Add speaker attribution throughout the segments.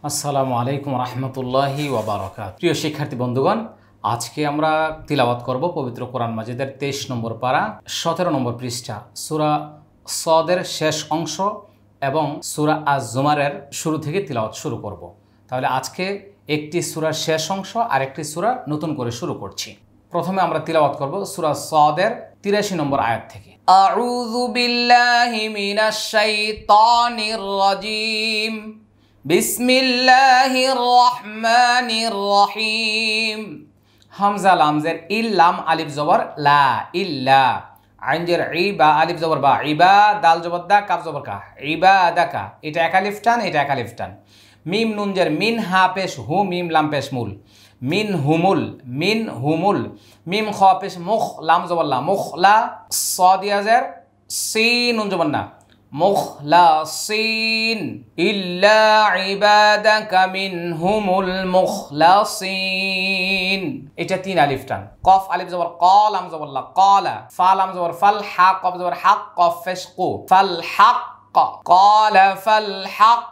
Speaker 1: আসসালামু আলাইকুম রহমতুল্লাহি ওয়া বারাকাতুহু। প্রিয় শিক্ষার্থী বন্ধুগণ, আজকে আমরা তিলাওয়াত করব পবিত্র কোরআন মাজিদের 23 নম্বর পারা 17 নম্বর পৃষ্ঠা সূরা সদের শেষ অংশ এবং সূরা আজ-জুমারের শুরু থেকে তিলাওয়াত শুরু করব। তাহলে আজকে একটি সূরার শেষ অংশ আর একটি সূরা নতুন করে শুরু করছি। প্রথমে আমরা তিলাওয়াত করব সূরা সদের 83 নম্বর আয়াত থেকে। আউযু বিল্লাহি মিনাশ শাইতানির রাজীম। বিসমিল্লাহির রহমানির রহিম। হামজা লামজের ইল্লাম আলিফ জবর লা ইল্লা, আইন জের ইবা আলিফ জবর বা ইবা, দাল জবর দা কাফ জবর কা ইবাদাকা, এটা এক আলিফ টান এটা এক আলিফ টান। মিম নুন জের মিন হা পেশ হু মিম লাম পেশ মুল মিন হুমুল মিন হুমুল। মিম খ পেশ মুখ লাম জবর লা মুখলা, সাদিয়া জের সিন নুন জবর না মুখলাসিন ইল্লা ইবাদাকা মিনহুমুল মুখলাসিন, এটা তিন আলিফ টান। কফ আলিফ জবর ক লাম জবর লা ক্বালা, ফা লাম জবর ফাল, হা কফ জবর হক কফ পেশ কু ফাল হক ক্বালা ফাল হক,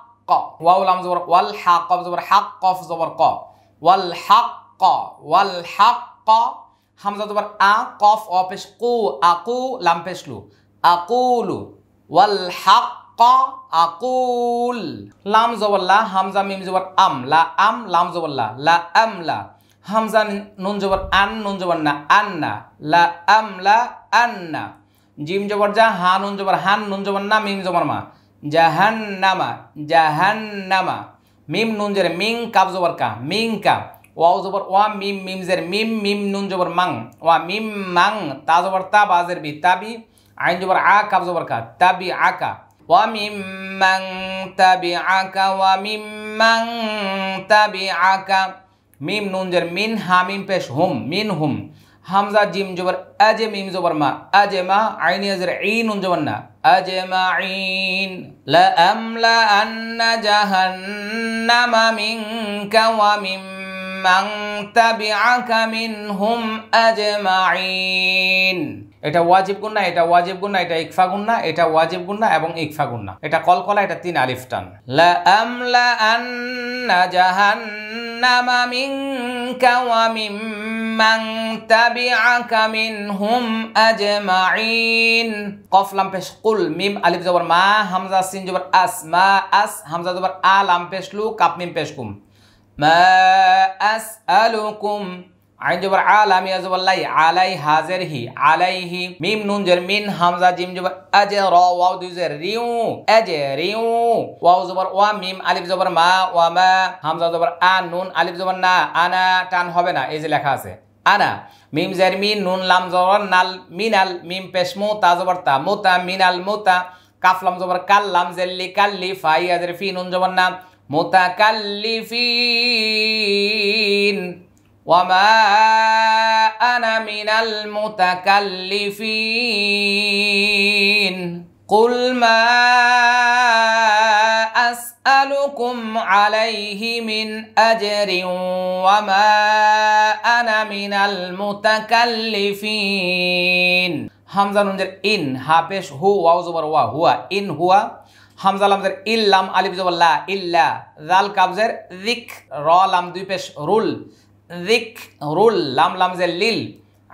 Speaker 1: ওয়াও লাম জবর ওয়াল, হা কফ জবর হক কফ জবর ক ওয়াল হক ওয়াল হক। হামজা জবর আ কফ অ পেশ কু আকু লাম পেশ লু আকুলু ওয়াল হাক্ক আকুল। লাম জবর লা, হামজা মিম জবর আম লা আম লাম জবর লা লা আম লা। হামজা নুন জবর আন নুন জবর না আন্না লা আম লা আন্না। জিম জবর যা, হা নুন জবর হান নুন জবর না মিম জবর মা জাহান্নামা জাহান্নামা। মিম নুন জের মিং কাব জবর কা মিং কা। ওয়াও জবর ওয়া মিম মিম জের মিম মিম নুন জবর মাং ওয়া মিম মাং, তা জবর তা বাজের বি তাবি, আইন জবর আ কাব জবর কা তাবি আকা ওয়া মিম্মান তাবিআকা ওয়া মিম্মান তাবিআকা। মিম নুন জের মিন, হা মিম পেশ হুম মিন হুম। হামজা জিম জবর আজে মিম জবর মা আজমা, আইন জের ই নুন জবর না আজমাইন। লা আমলা আন্না জাহান্নামা মিনকা ওয়া মিম্মান তাবিআকা মিনহুম আজমাইন। এটা ওয়াজিব গুন্না, এটা ওয়াজিব গুন্না, এটা ইকফা গুন্না, এটা ওয়াজিব গুন্না এবং ইকফা গুন্না, এটা কলকলা, এটা তিন আলিফ টান। লা আমলা আন্না জাহান্নামা মিনকা ওয়া মিম্মান তাবিআকা মিনহুম আজমাইন। কফ লাম পেশ কুল, মিম আলিফ জবর মা, হামজা সিন জবর আস মা আস, হামজা জবর আ লাম পেশ লু কাপ মিম পেশ কুম মা আসআলুকুম, আইন জবর আলামিয়া জবর লাই আলাই হাজের হি আলাইহি। মিম নুন জের মিন, হামজা জিম জবর আজে র ওয়াও দুই জের রিউ আজে রিউ। ওয়াও জবর ওয়া মিম আলিফ জবর মা ওয়া মা, হামজা জবর আ নুন আলিফ জবর না আনা, টান হবে না, এই যে লেখা আছে আনা। মিম জের মিন নুন লাম জবর নাল মিনাল, মিম পেশ মু তা জবর তা মুতা মিনাল মুতা। কাফ লাম জবর কাল লাম জেল্লি কাল্লি, ফা ইয়া জের ফি নুন জবর না মুতাকাল্লিফিন ওয়ামা আনা মিনাল মুতাকাল্লিফিন। কুল মা আসআলুকুম আলাইহি মিন আজরিন ওয়ামা আনা মিনাল মুতাকাল্লিফিন। হামজা নুন জের ইন, হা পেশ হু ওয়াও জবর ওয়া হুয়া ইন হুয়া। হামজা লামজের ইল্লাম আলিফ জবর লা ইল্লা, জাল কাবজের যিক র লাম দুই পেশ রুল যিক রুল, লাম লাম জের লিল,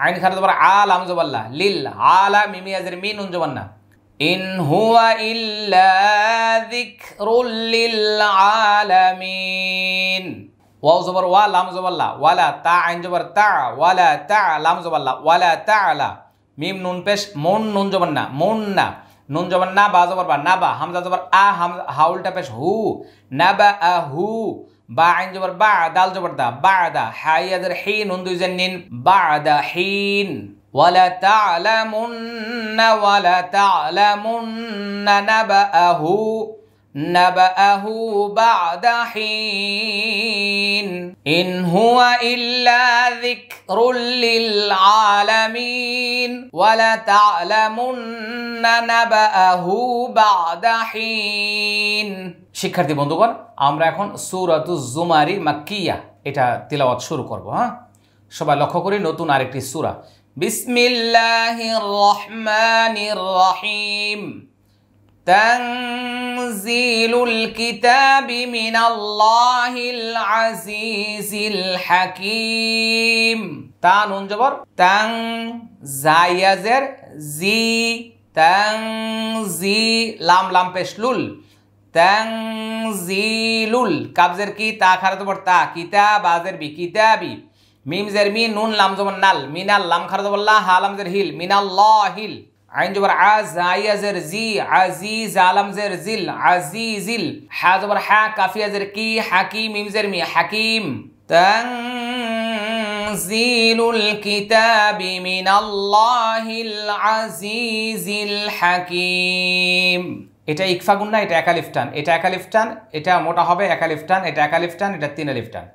Speaker 1: আইন খারা জবর আ লাম জবর লা লিল আলা, মিমিয়া জের মিন নুন জবর না। ইন হুয়া ইল্লা যিকরুল লিল আলামিন। ওয়াও জবর ওয়া লাম জবর লা ওয়ালা, তা আইন জবর তা ওয়ালা তা লাম জবর লা ওয়ালা তাআলা। মিম নুন পেশ মুন নুন জবর না মুন না, নুন জবর না বা জবর বা না বা, হামজা জবর আ হামজা হাউলটা পেশ হু না বা আহু, বা আইন জবর বা দাল জবর দা বাদা, হাইয়া জের হি নুন দুই জের নিন বাদা হিন। ওয়ালা তা'লামুন্না নাবাআহু বা'দা হিন। ইন হুয়া ইল্লা যিকরুল লিল আলামিন ওয়ালা তা'লামুন্না নাবাআহু বা'দা হিন। শিক্ষার্থী বন্ধুগণ, আমরা এখন সূরাতুজ জুমারি মাক্কিয়া এটা তিলাওয়াত শুরু করব। হ্যাঁ, সবাই লক্ষ্য করি নতুন আরেকটি সূরা। বিসমিল্লাহির রহমানির রহিম। তানজিলুল কিতাবি মিনাল্লাহিল আজিজিল হাকিম। তা নুন জবর তাং, জায়াজের জি, তাংজি, লাম লাম পেশ লুল, তাংজিলুল, কাবজের কি, তা খারাত বর তা, কিতাব আজের বি, কিতাবি, মিম জের মি, নুন লাম জবর নাল, মিনাল, লাম খারাত বর লা, হা লাম জের হিল, মিনাল্লাহিল, আইন জবর আ, জায়াজের জি, আজিজ, আলাম জের জিল, আজিজিল, হা জবর হা, কাফিয়া জের কি, হাকিম, মিম জের মি, হাকিম। তানজিলুল কিতাবি মিনাল্লাহিল আজিজিল হাকিম। এটা ইকফা গুন্না, এটা একালিফ টান, এটা একালিফ টান, এটা মোটা হবে একালিফ টান, এটা একালিফ টান, এটা তিন আলিফ টান।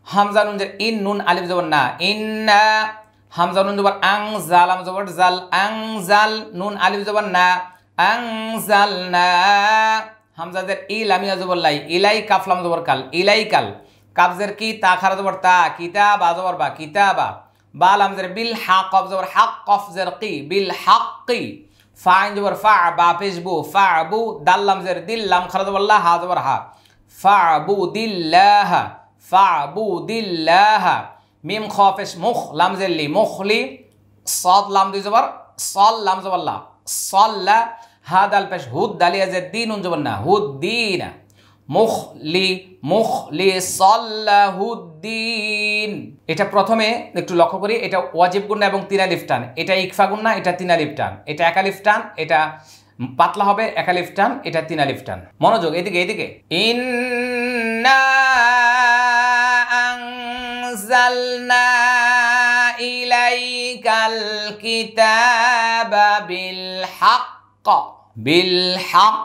Speaker 1: হামজা নুন জের ইন, নুন আলিফ জবর না, ইন্না, হামজা নুন জবর আং, জাল আম জবর জাল, আং জাল, নুন আলিফ জবর না, আং জাল না, হামজা জের ই, লামিয়া জবর লাই, ইলাই, কাফ লাম জবর কাল, ইলাই কাল, কাবজের কি, তা খারা জবর তা, কিতাবা জবর বা, কিতাবা, বা লাম জের বিল, হা কফ জবর হক, কফ জের কি, বিল হাক্কি, ফা আইন জবর ফা, বা পেশ বু, ফা বু, দাল লাম জের দিল, লাম খারা জবর লা, হা জবর হা, ফা বু দিল্লাহ, ফা বু দিল্লাহ, মিম খ পেশ মুখ, লাম জের লি, মুখলি, সদ লাম দুই জবর সল, লাম জবর লা, সল্লা, হা দাল পেশ হুদ, দালিয়া জের দিন, উন জবর না, হুদ্দিন, মুখলি, মুখলি সল্লাহুদ্দিন। এটা প্রথমে একটু লক্ষ্য করি, এটা ওয়াজিব গুন্না এবং তিন আলিফ টান, এটা ইকফা গুন্না, এটা তিন আলিফ টান, এটা একালিফ টান, এটা পাতলা হবে একালিফ টান, এটা তিন আলিফ টান। মনোযোগ এদিকে, এদিকে, ইন্না আনজালনা ইলাইকাল কিতাবা বিল হক, বিল হক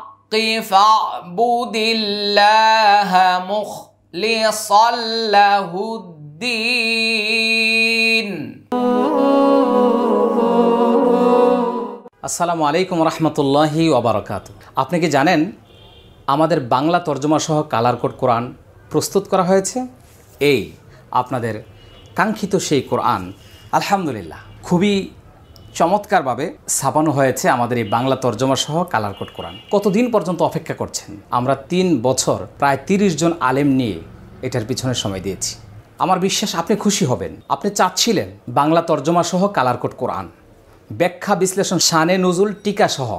Speaker 1: ফা'বুদিল্লাহ মুখলিসাল লাহুদ্দিন। আসসালামু আলাইকুম রহমতুল্লাহি ওয়া বারাকাতুহু। আপনি কি জানেন আমাদের বাংলা তর্জমা সহ কালার কোড কোরআন প্রস্তুত করা হয়েছে? এই আপনাদের কাঙ্ক্ষিত সেই কোরআন আলহামদুলিল্লাহ খুবই চমৎকারভাবে ছাপানো হয়েছে আমাদের এই বাংলা তর্জমা সহ কালার কোড কোরআন। কতদিন পর্যন্ত অপেক্ষা করছেন? আমরা 3 বছর প্রায় 30 জন আলেম নিয়ে এটার পিছনে সময় দিয়েছি। আমার বিশ্বাস আপনি খুশি হবেন। আপনি চাচ্ছিলেন বাংলা তর্জমা সহ কালার কোড কোরআন, ব্যাখ্যা বিশ্লেষণ, শানে নুজুল, টিকা সহ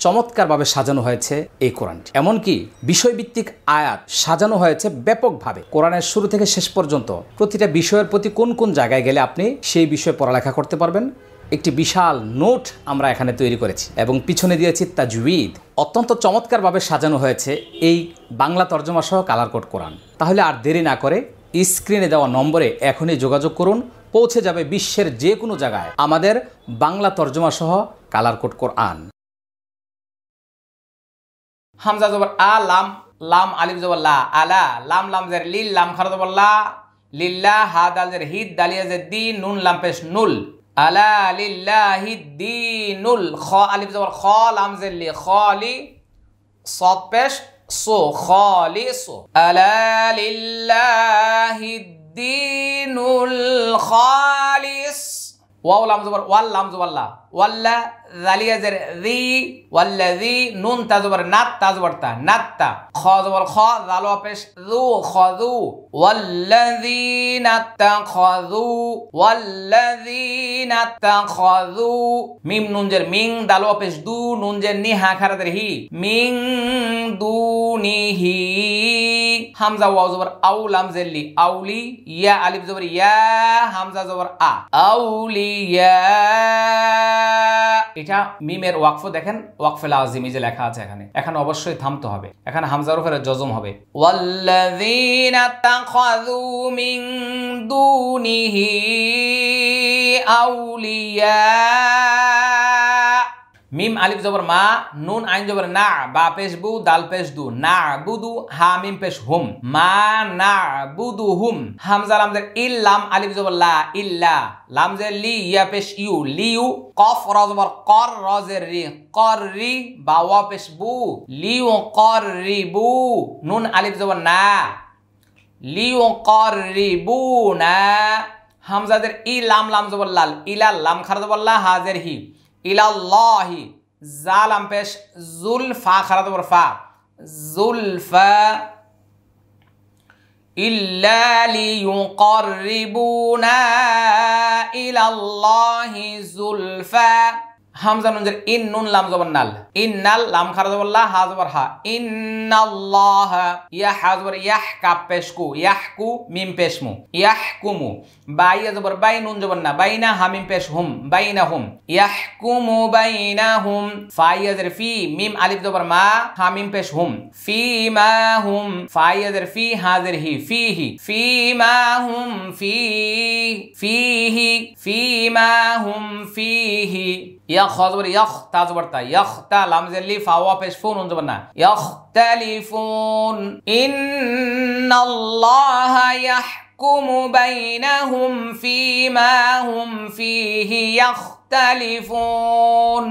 Speaker 1: চমৎকারভাবে সাজানো হয়েছে এই কোরআনটি। এমনকি বিষয়ভিত্তিক আয়াত সাজানো হয়েছে ব্যাপকভাবে। কোরআনের শুরু থেকে শেষ পর্যন্ত প্রতিটা বিষয়ের প্রতি কোন কোন জায়গায় গেলে আপনি সেই বিষয়ে পড়ালেখা করতে পারবেন একটি বিশাল নোট আমরা এখানে তৈরি করেছি এবং পিছনে দিয়েছি তাজউইদ। অত্যন্ত চমৎকারভাবে সাজানো হয়েছে এই বাংলা তর্জমা সহ কালার কোড কোরআন। তাহলে আর দেরি না করে স্ক্রিনে দেওয়া নম্বরে এখনই যোগাযোগ করুন, পৌঁছে যাবে বিশ্বের যে কোনো জায়গায় আমাদের বাংলা তর্জমা সহ কালার কোড কোরআন। হামজা জবর আ, লাম, লাম আলিফ জবর লা, আলা, লাম লাম জের লিল, লাম খারা জবর লা, লিল্লাহ, হা দাল জের হিদ, দালিয়া জের দি, নুন লাম পেশ নুল, আলা লিল্লাহিদ্দীনুল, খ আলিফ জবর খ, লাম জের লি, খলি, সদ পেশ সো, খলিসু, আলা লিল্লাহিদ্দীনুল খালিস, ওয়াও লাম জবর ওয়াল, লাম জবর লা, ওয়াল্লা, জালিয়া জের জি, ওয়াল্লাযী, নুন তা জবর নাত, তা জবর তা, নাত্তা, খ জবর খ, জাল ওয়া পেশ যু, খাযু, ওয়াল্লাযীনা তাখাযু, ওয়াল্লাযীনা তাখাযু, মিম নুন জের মিং, দাল ওয়া পেশ দু, নুন জের নি, হা খারা জের হি, মিং দুনিহি, হামজা ওয়াও জবর আউ, লাম জের লি, আউলি, ইয়া আলিফ জবর ইয়া, হামজা জবর আ, আউলিয়া। এটা মিমের ওয়াকফ দেখেন, ওয়াকফে লাজিম যে লেখা আছে এখানে অবশ্যই থামতে হবে, এখানে হামজার উপরে জজম হবে। ওয়াল্লাযীনা তাখাযু মিন দুনিহি আউলিয়া, মিম আলিফ জবর মা, নুন আইন জবর না, বা পেশ বু, দাল পেশ দু, না বুদু, হা মিম পেশ হুম, মা না বুদু হুম, হামজা লাম জের ইল, লাম আলিফ জবর লা, ইল্লা, লাম জের লি, ইয়া পেশ ইউ, লিউ, কফ র জবর কর, র জের রি, কর রি, বা ওয়া পেশ বু, লিউ কর রি বু, নুন আলিফ জবর না, লিউ কর রি বু না, হামজা জের ই, লাম লাম জবর লাল, ইলাল, লাম খারা জবর লা, হা জের হি, ইলাল্লাহি, জা লাম পেশ জুল ফা খারাজ জবর ফা জুলফা ইল্লা লিয়ুকাররিবুনা ইলাল্লাহি জুলফা হামজা নুন জের ইন নুন লাম জবর নাল ইন্নাল লাম খারাজ জবর লা হা জবর হা ইন্নাল্লাহ ইয়া হা জবর ইয়াহ কাপ পেশ কু ইয়াহকু মিম পেশ মু ইয়াহকুমু বাই জবর বাই নুন জবর না বাইনা হা মিম পেশ হুম বাইনাহুম ইয়াহকুমু বাইনাহুম ফা ইয়া জের ফি মিম আলিফ জবর মা হা মিম পেশ হুম ফি মা হুম ফা ইয়া জের ফি হা জের হি ফিহি ফি মা হুম ফিহি ফি মা হুম ফিহি ইয়া খজবর ইয়াখ তা জবর তা ইয়াখ তা লাম জের লি ফা ওয়া পেশ ফু নুন জবর না ইয়াখতালিফুন ইন্নাল্লাহা ইয়াহকুমু বাইনাহুম ফীমা হুম ফীহি ইয়াখতালিফুন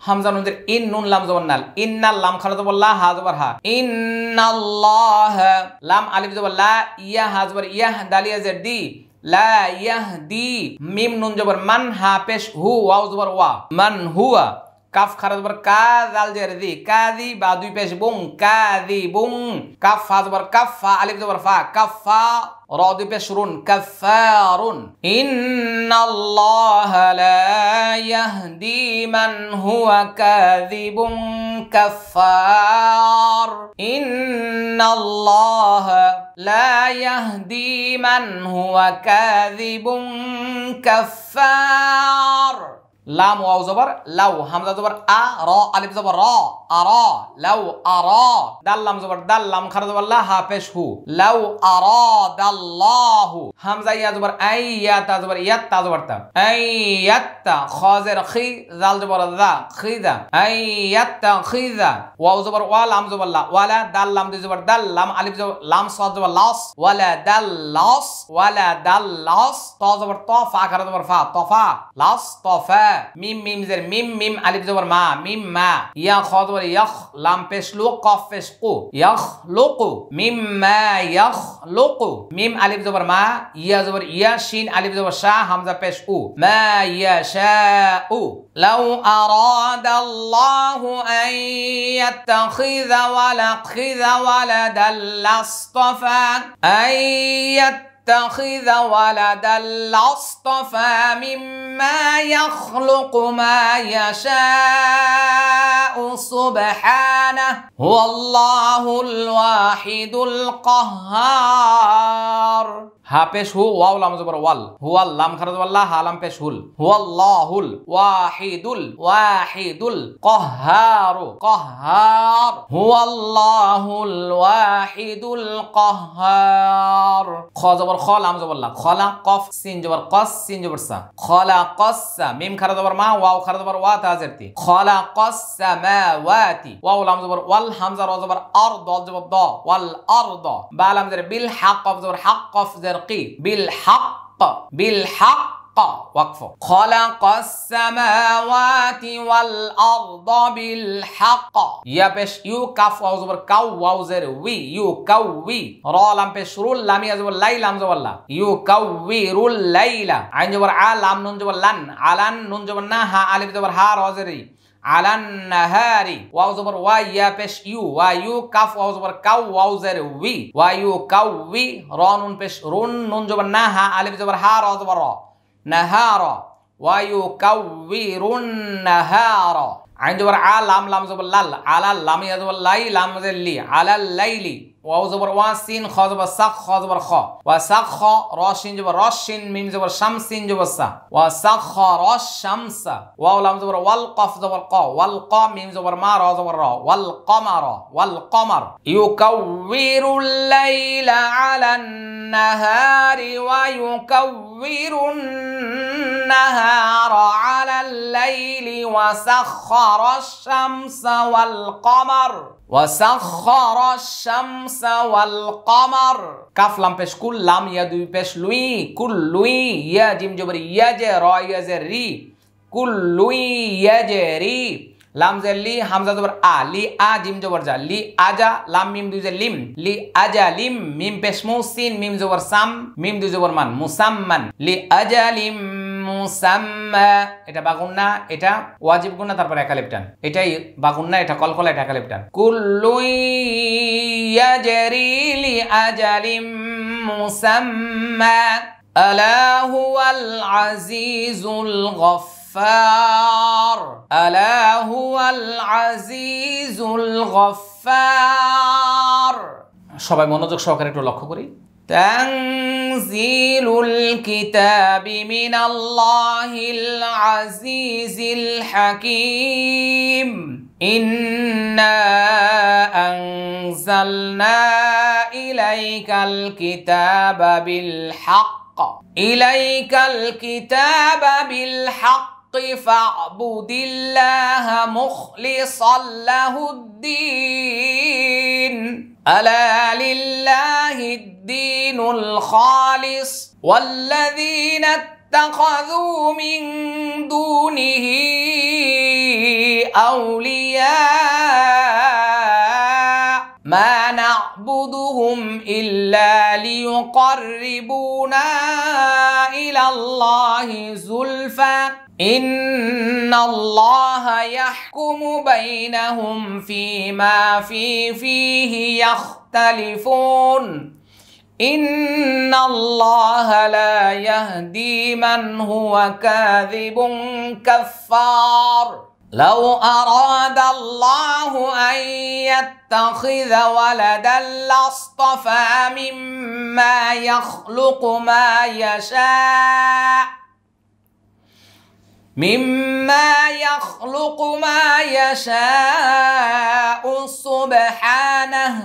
Speaker 1: হামজা নুন জের ইন নুন লাম জবর নাল ইন্নাল লাম খারাজ জবর লা হা জবর হা ইন্নাল্লাহা লাম আলিফ জবর লা ইয়া হা জবর ইয়াহ দালিয়া জের দি লা ইয়াহদি মিম নুন জবর মান হা পেশ হু ওয়াও জবর ওয়া মান হুয়া কাফ খারাজ জবর কা জাল জের দি কাদি বা দুই পেশ বুং কাদি বুং কাফ ফা জবর কাফ ফা আলিফ জবর ফা কাফা র দুই পেশ রুন কাফারুন ইন্নাল্লাহা লা ইয়াহদি মান হুয়া কাযিবুন কাফার ইন্নাল্লাহা লা ইয়াহদি মান হুয়া কাযিবুন কাফার লাম ওয়াও জবর লাউ হামজা জবর আ র আলিফ জবর র আরা লাউ আরা দাল লাম জবর দাল লাম খারাজ জবর লা হা পেশ হু লাউ আরাদাল্লাহু হামজা ইয়া জবর আই ইয়া তা জবর ইয়াত তা জবর তা আইয়াত্তা খাজের খি জাল জবর যা খিজা আইয়াত্তা খিজা ওয়াও জবর ওয়া লাম জবর লা ওয়ালা দাল লাম দুই জবর দাল লাম আলিফ জবর লাম সাদ জবর লাস ওয়ালা দাল লাস ওয়ালা দাল লাস তা জবর তা ফা খারাজ জবর ফা তফা লাস তফা মিম মিম জের মিম মিম আলিফ জবর মা মিম মা ইয়া খ জবর ইয়াখ লাম পেশ লু কফ পেশ কু ইয়াখলুকু মিম্মা ইয়াখলুকু মিম আলিফ জবর মা ইয়া জবর ইয়া শিন আলিফ জবর শা হামজা পেশ উ মা ইয়াশাউ লাউ আরাদাল্লাহু আন ইয়াত্তাখিযা ওয়ালাদান লাসতাফা يتخذ ولدا لاصطفى مما يخلق ما يشاء سبحانه هو الله الواحد القهار হা পেশ হু ওয়াও লাম জবর ওয়াল হুয়াল লাম খারাজ ওয়াল্লাহ হা লাম পেশ হুল হুয়াল্লাহুল ওয়াহিদুল কাহ্হার হুয়াল্লাহুল ওয়াহিদুল কাহ্হার খ জবর খ লাম জবর লা খলা কফ সিন জবর কস সিন জবর সা খলা কসা মিম খারাজ জবর মা ওয়াও খারাজ জবর ওয়া তা জেরতি খলা কসসামাওয়াতি ওয়াও লাম জবর ওয়াল হামজা র জবর আর দ জবর দ ওয়াল আরদ বা লাম জের বিল হক কফ জবর হক কফ بالحق وقف خلق السماوات والأرض بالحق يا بش يو كاف واو زبر كاو واو زر وي يو كوي را لام بش رول لام يا زبر لاي لام زبر لا يو كوي رول ليلة عين زبر ع لام نون زبر لن علن نون زبر نا ها الف زبر ها را زري على النهار واو زبر وا يا بش يو وا يو كاف واو زبر كاو واو زر وي وا يو كوي را نون بش رون نون زبر نا ها الف زبر ها را زبر را نهار وا يو كوير النهار عين زبر ع لام لام زبر لال على لام يا زبر لاي لام زبر لي على الليل واو زبر وا سين خ زبر سق خ زبر خ وسخ را شين زبر را شين ميم زبر شمس سين زبر س وسخر الشمس واو لام زبر والقاف زبر ق والقا ميم زبر ما را زبر را والقمر يكور الليل على النهار ويكور النهار على الليل وسخر الشمس والقمر কাফ লাম পেশ কুল লাম ইয়া দুই পেশ লুই কুল লুই ইয়া জিম জবর ইয়া জে র ইয়া জে রি কুল লুই ইয়া জে রি লাম জে লি হামজা জবর আ লি আ জিম জবর জা লি আজা লাম মিম দুই জে লিম লি আজা লিম মিম পেশ মু সিন মিম জবর সাম মিম দুই জবর মান মুসাম্মান লি আজা লিম মুসাম্মা, এটা বাগুন্না, এটা ওয়াজিব গুন্না, তারপরে একালিফ টান, এটাই বাগুন্না, এটা কলকলা, এটা একালিফ টান। কুল্লুন ইয়াজরি লিআজালিম মুসাম্মা আলা হুয়াল আজিজুল গফফার, আলা হুয়াল আজিজুল গফফার। সবাই মনোযোগ সহকারে একটু লক্ষ্য করি। তানজিলুল কিতাবি মিনাল্লাহিল আজিজিল হাকীম, ইন্না আনজালনা ইলাইকাল কিতাবা বিল হক, ইলাইকাল কিতাবা বিল হক ফা'বুদিল্লাহা মুখলিসাল লাহুদ্দীন, আলা লিল্লাহিদ্দীনুল খালিস ওয়াল্লাযীনা ইত্তাখাযু মিন দূনিহি আউলিয়া মা না'বুদুহুম ইল্লা লিয়ুকাররিবুনা ইলাল্লাহি যুলফা ইন্নাল্লাহা ইয়াহকুমু বাইনাহুম ফীমা ফীহি ইয়াখতালিফুন ইন্নাল্লাহা লা ইয়াহদি মান হুয়া কাযিবুন কাফফার। لو أراد الله أن يتخذ ولدا لاصطفى مما يخلق ما يشاء، مما يخلق ما يشاء سبحانه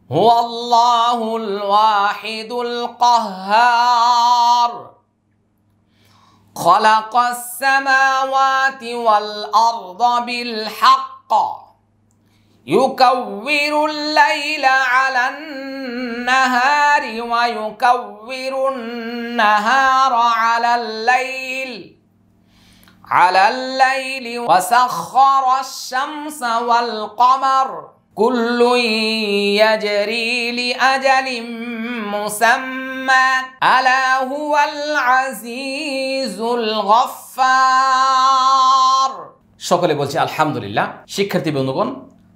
Speaker 1: هو الله الواحد القهار، خلق السماوات والأرض بالحق يكور الليل على النهار ويكور النهار على الليل وسخر الشمس والقمر كل يجري لأجل مسمى ألا هو العزيز الغفار। সকলে বলছি আলহামদুলিল্লাহ। শিক্ষার্থী বন্ধুগণ,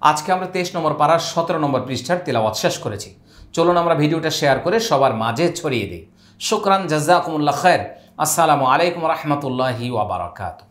Speaker 1: আজকে আমরা 23 নম্বর পারার 17 নম্বর পৃষ্ঠার তিলাওয়াত শেষ করেছি। চলুন আমরা ভিডিওটা শেয়ার করে সবার মাঝে ছড়িয়ে দিই। শুকরান, জাযাকুমুল্লাহ খায়ের। আসসালামু আলাইকুম ওয়া রাহমাতুল্লাহি ওয়া বারাকাতুহু।